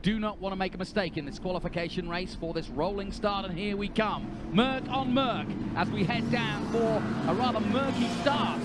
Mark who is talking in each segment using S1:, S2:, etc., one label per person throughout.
S1: do not want to make a mistake in this qualification race for this rolling start, and here we come. Merc on Merc as we head down for a rather murky start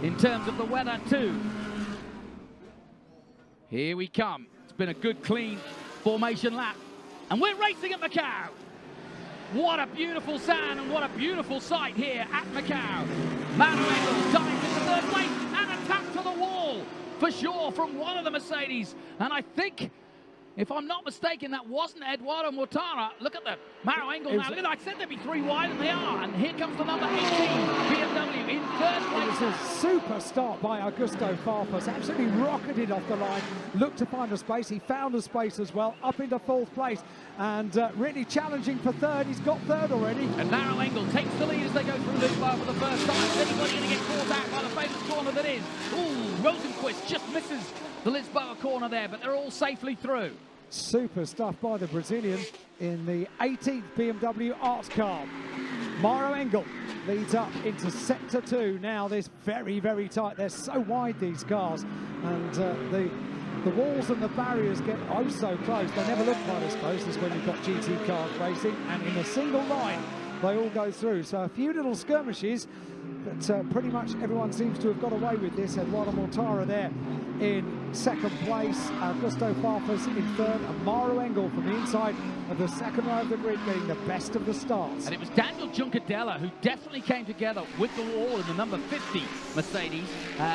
S1: in terms of the weather too. Here we come. It's been a good, clean formation lap, and we're racing at Macau. What a beautiful sound and what a beautiful sight here at Macau. Manuel dives into third place and a tap to the wall for sure from one of the Mercedes. And I think, if I'm not mistaken, that wasn't Eduardo Mortara. Look at the Maro angle now. Look at that. I said there'd be 3 wide, and they are. And here comes the number 18 BMW in third place.
S2: It was a super start by Augusto Farfus. Absolutely rocketed off the line. Looked to find a space. He found a space as well. Up into 4th place. And really challenging for 3rd. He's got 3rd already.
S1: And Maro Engel takes the lead as they go through Lisboa for the first time. Is anybody going to get caught out by the famous corner that is? Ooh, Rosenquist just misses the Lisboa corner there, but they're all safely through.
S2: Super stuff by the Brazilian in the 18th BMW Arts car. Maro Engel leads up into sector 2. Now this very, very tight. They're so wide, these cars. And the walls and the barriers get oh so close. They never look quite as close as when you've got GT cars racing. And in a single line, they all go through. So a few little skirmishes, but pretty much everyone seems to have got away with this. Eduardo Mortara there in 2nd place, Augusto Farfus in 3rd, and Maro Engel from the inside of the 2nd row of the grid getting the best of the starts.
S1: And it was Daniel Juncadella who definitely came together with the wall in the number 50 Mercedes.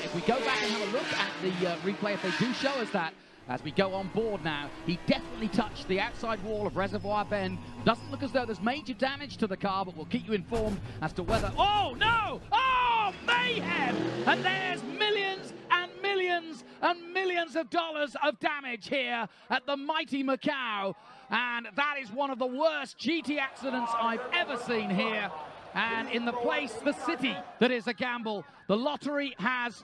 S1: If we go back and have a look at the replay, if they do show us that, as we go on board now, he definitely touched the outside wall of Reservoir Bend. Doesn't look as though there's major damage to the car, but we'll keep you informed as to whether... Oh, no! Oh, mayhem! And there's millions and millions and millions of dollars of damage here at the mighty Macau. And that is one of the worst GT accidents I've ever seen here. And in the place, the city that is a gamble, the lottery has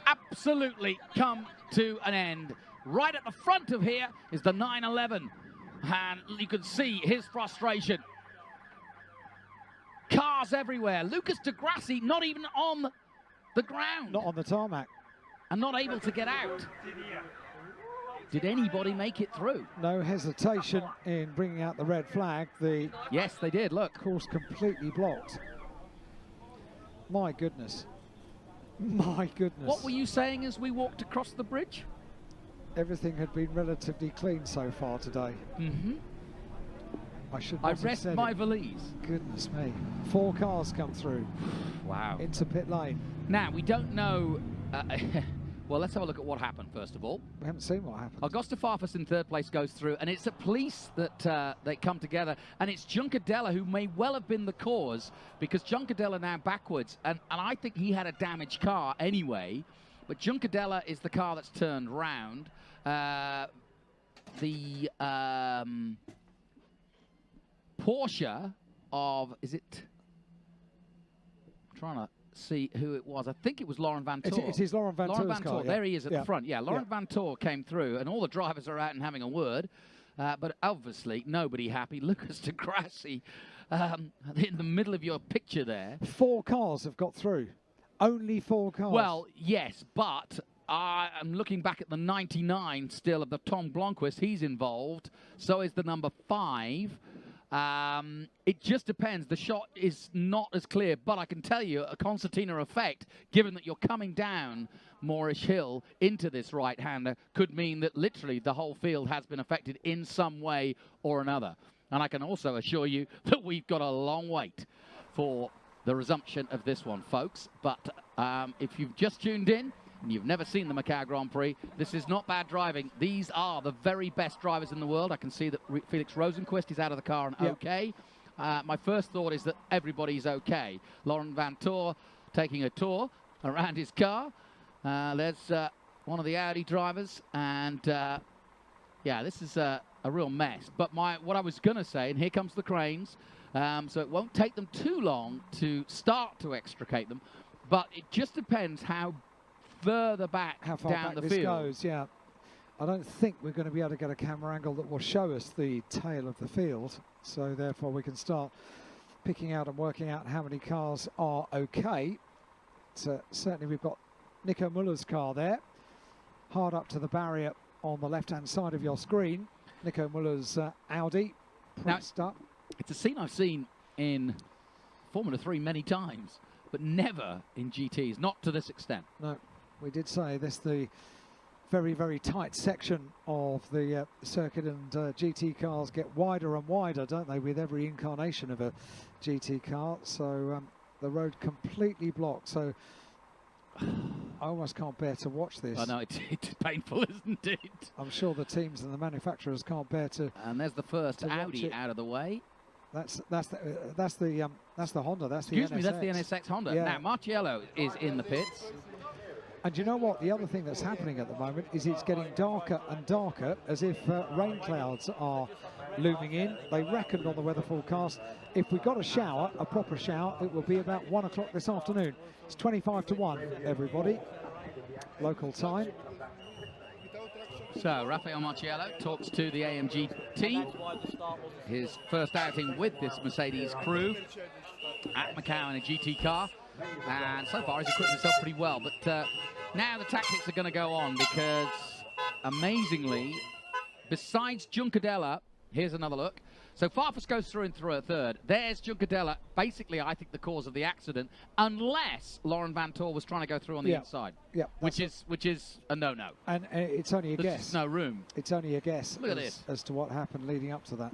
S1: absolutely come to an end. Right at the front of here is the 911, and you can see his frustration. Cars everywhere. Lucas de Grassi not even on the ground.
S2: Not on the tarmac.
S1: And not able to get out. Did anybody make it through?
S2: No hesitation in bringing out the red flag.
S1: Yes, they did, look.
S2: Course completely blocked. My goodness. My goodness.
S1: What were you saying as we walked across the bridge?
S2: Everything had been relatively clean so far today.
S1: Mm-hmm.
S2: I
S1: rest my valise.
S2: Goodness me. 4 cars come through.
S1: Wow.
S2: Into pit lane.
S1: Now, we don't know... well, let's have a look at what happened, first of all.
S2: We haven't seen what happened.
S1: Augusto Farfus in 3rd place goes through, and it's at police that they come together, and it's Juncadella who may well have been the cause, because Juncadella now backwards, and I think he had a damaged car anyway, but Juncadella is the car that's turned round. The Porsche of, is it, I'm trying to see who it was. I think it was Laurent Vantour.
S2: It is Laurent Vantour's car.
S1: There he is at the front. Yeah, Laurent Vantour came through, and all the drivers are out and having a word. But obviously, nobody happy. Lucas de Grassi in the middle of your picture there.
S2: 4 cars have got through. Only 4 cars.
S1: Well, yes, but I'm looking back at the 99 still of the Tom Blomqvist. He's involved. So is the number 5. It just depends. The shot is not as clear, but I can tell you a concertina effect, given that you're coming down Moorish Hill into this right-hander, could mean that literally the whole field has been affected in some way or another. And I can also assure you that we've got a long wait for the resumption of this one, folks. But if you've just tuned in and you've never seen the Macau Grand Prix, this is not bad driving. These are the very best drivers in the world. I can see that Felix Rosenquist is out of the car and okay. My first thought is that everybody's okay. Laurent Vantour taking a tour around his car. There's one of the Audi drivers, and yeah, this is a real mess. But what I was going to say, and here comes the cranes, so it won't take them too long to start to extricate them, but it just depends how further back
S2: how far
S1: down
S2: back
S1: the
S2: this
S1: field
S2: goes. Yeah, I don't think we're going to be able to get a camera angle that will show us the tail of the field, so therefore we can start picking out and working out how many cars are okay. So certainly we've got Nico Muller's car there, hard up to the barrier on the left-hand side of your screen. Nico Muller's Audi pressed up.
S1: It's a scene I've seen in Formula 3 many times, but never in GTs, not to this extent.
S2: No, we did say this the very, very tight section of the circuit, and GT cars get wider and wider, don't they, with every incarnation of a GT car. So the road completely blocked. So I almost can't bear to watch this.
S1: I know, it's painful, isn't it?
S2: I'm sure the teams and the manufacturers can't bear to.
S1: And there's the first Audi out of the way.
S2: That's the Honda. That's
S1: Excuse
S2: the
S1: me,
S2: NSX.
S1: that's the NSX Honda.
S2: Yeah.
S1: Now Marciello is in the pits.
S2: And you know what? The other thing that's happening at the moment is it's getting darker and darker, as if rain clouds are looming in. They reckoned on the weather forecast, if we got a shower, a proper shower, it will be about 1 o'clock this afternoon. It's 25 to 1, everybody. Local time.
S1: So Rafael Marciello talks to the AMG team. His first outing with this Mercedes crew at Macau in a GT car. And so far he's equipped himself pretty well. But now the tactics are going to go on, because amazingly, besides Juncadella, here's another look. So Farfus goes through a third. There's Juncadella, basically, I think, the cause of the accident, unless Laurent Vantor was trying to go through on the inside.
S2: Yeah,
S1: which is a no-no.
S2: And it's only a guess.
S1: There's no room.
S2: It's only a guess.
S1: Look at this.
S2: As to what happened leading up to that.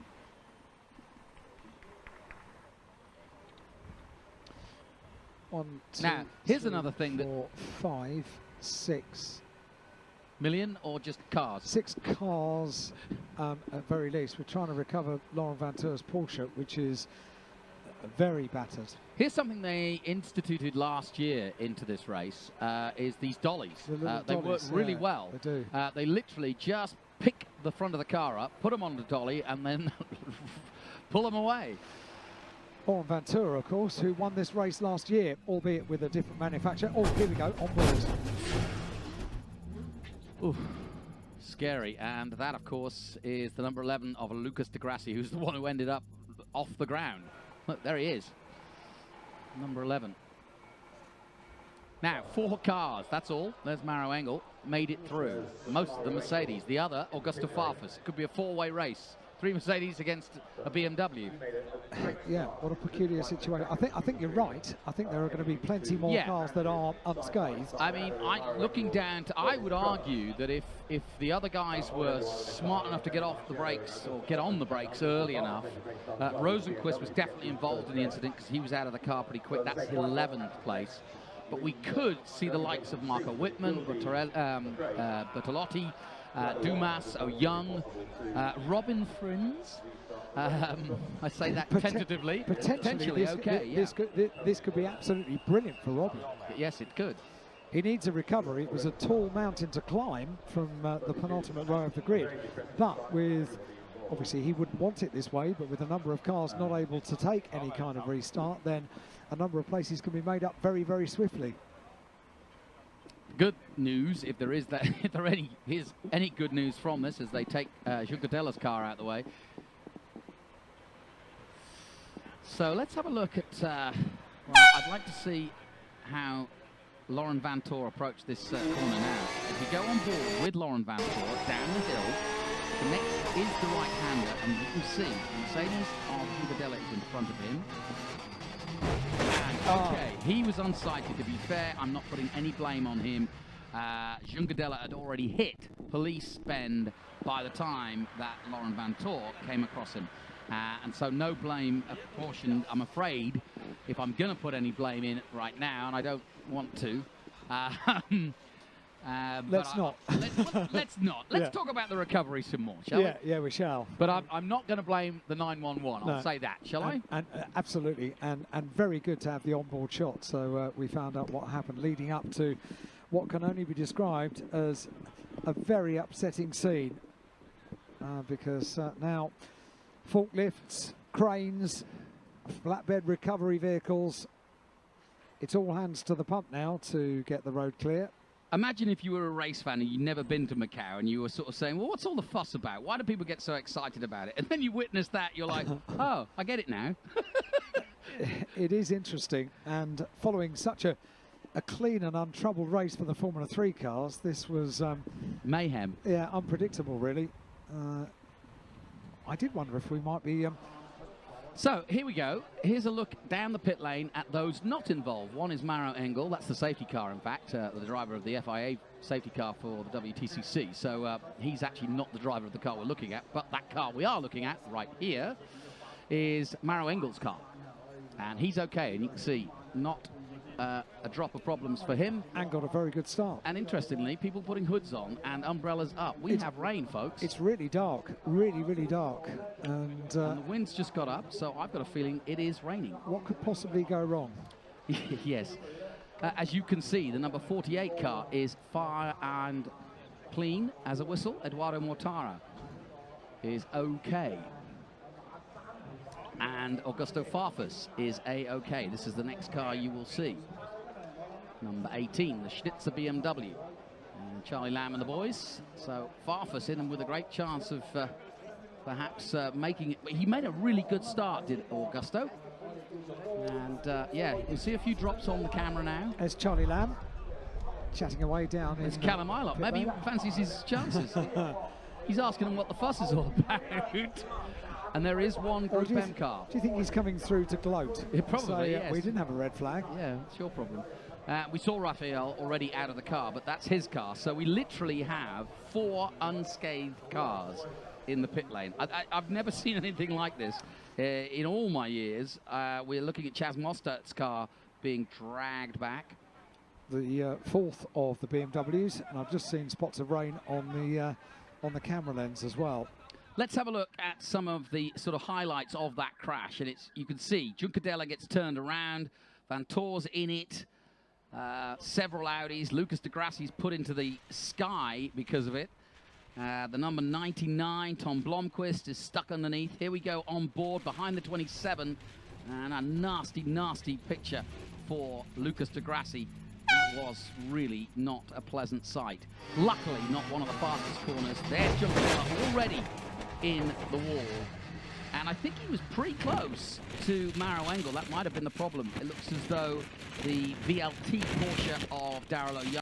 S2: One, two,
S1: now, here's
S2: three,
S1: another thing.
S2: 4, 5, 6
S1: million, or just cars?
S2: 6 cars at very least. We're trying to recover Laurent Vantor's Porsche, which is very battered.
S1: Here's something they instituted last year into this race, is these dollies. They work really well.
S2: They do.
S1: They literally just pick the front of the car up, put them on the dolly, and then pull them away.
S2: Laurent Vantor, of course, who won this race last year, albeit with a different manufacturer. Oh, here we go, on board.
S1: Oof, scary. And that, of course, is the number 11 of Lucas de Grassi, who's the one who ended up off the ground. Look, there he is. Number 11. Now, 4 cars, that's all. There's Maro Engel, made it through. Most of the Mercedes. The other, Augusto Farfus. It could be a 4-way race. 3 Mercedes against a BMW.
S2: Yeah, what a peculiar situation. I think you're right. I think there are going to be plenty more cars that are unscathed.
S1: I mean, looking down to, I would argue that if the other guys were smart enough to get off the brakes or get on the brakes early enough, Rosenquist was definitely involved in the incident because he was out of the car pretty quick. That's 11th place. But we could see the likes of Marco Wittmann, Bertolotti, Dumas, Young, Robin Frins. I say that tentatively. Potentially okay.
S2: This could be absolutely brilliant for Robin.
S1: Yes, it could.
S2: He needs a recovery. It was a tall mountain to climb from the penultimate row of the grid. But with, obviously he wouldn't want it this way, but with a number of cars not able to take any kind of restart, then a number of places can be made up very, very swiftly.
S1: Good news, if there is that, if there is any good news from this, as they take Jucadella's car out of the way. So let's have a look at. Well, I'd like to see how Laurent Vantor approached this corner now. If you go on board with Laurent Vantor down the hill, the next is the right-hander, and you can see Mercedes of Jucadella is in front of him. Okay, he was unsighted, to be fair. I'm not putting any blame on him. Juncadella had already hit police bend by the time that Laurent Vantor came across him. And so no blame apportioned, I'm afraid, if I'm going to put any blame in right now, and I don't want to.
S2: Let's not.
S1: Let's not. Let's talk about the recovery some more, shall we?
S2: Yeah, we shall.
S1: But I'm not going to blame the 911. I'll say that, shall I?
S2: And absolutely, and very good to have the onboard shot. So we found out what happened leading up to what can only be described as a very upsetting scene, because now forklifts, cranes, flatbed recovery vehicles, it's all hands to the pump now to get the road clear.
S1: Imagine if you were a race fan and you'd never been to Macau and you were sort of saying, well, what's all the fuss about? Why do people get so excited about it? And then you witness that, you're like, oh, I get it now.
S2: It is interesting, and following such a a clean and untroubled race for the Formula 3 cars. This was
S1: mayhem.
S2: Yeah, unpredictable, really. I did wonder if we might be...
S1: So here we go. Here's a look down the pit lane at those not involved. One is Maro Engel. That's the safety car, in fact, the driver of the FIA safety car for the WTCC. So he's actually not the driver of the car we're looking at, but that car we are looking at right here is Maro Engel's car. And he's okay, and you can see not a drop of problems for him.
S2: And got a very good start.
S1: And interestingly, people putting hoods on and umbrellas up. We have rain, folks.
S2: It's really dark, really, really dark. And
S1: the wind's just got up, so I've got a feeling it is raining.
S2: What could possibly go wrong?
S1: Yes. As you can see, the number 48 car is fire and clean as a whistle. Eduardo Mortara is okay. And Augusto Farfus is A-OK. This is the next car you will see. Number 18, the Schnitzer BMW. And Charlie Lamb and the boys. So Farfus in and with a great chance of perhaps making it. He made a really good start, did Augusto. And yeah, you can see a few drops on the camera now.
S2: There's Charlie Lamb chatting away down.
S1: There's Callum Ilott. Maybe he fancies his chances. He's asking him what the fuss is all about. And there is one Group M car.
S2: Do you think he's coming through to gloat?
S1: Probably, yes.
S2: We didn't have a red flag.
S1: Yeah, it's your problem. We saw Raphael already out of the car, but that's his car. So we literally have 4 unscathed cars in the pit lane. I've never seen anything like this in all my years. We're looking at Chaz Mostert's car being dragged back.
S2: The 4th of the BMWs, and I've just seen spots of rain on the camera lens as well.
S1: Let's have a look at some of the sort of highlights of that crash. And you can see Juncadella gets turned around, Van Toor's in it, several Audis. Lucas de Grassi's put into the sky because of it. The number 99, Tom Blomqvist, is stuck underneath. Here we go on board behind the 27, and a nasty, nasty picture for Lucas de Grassi. That was really not a pleasant sight. Luckily, not one of the fastest corners. There's Juncadella already in the wall, and I think he was pretty close to Maro Engel. That might have been the problem. It looks as though the VLT Porsche of Darrell O'Young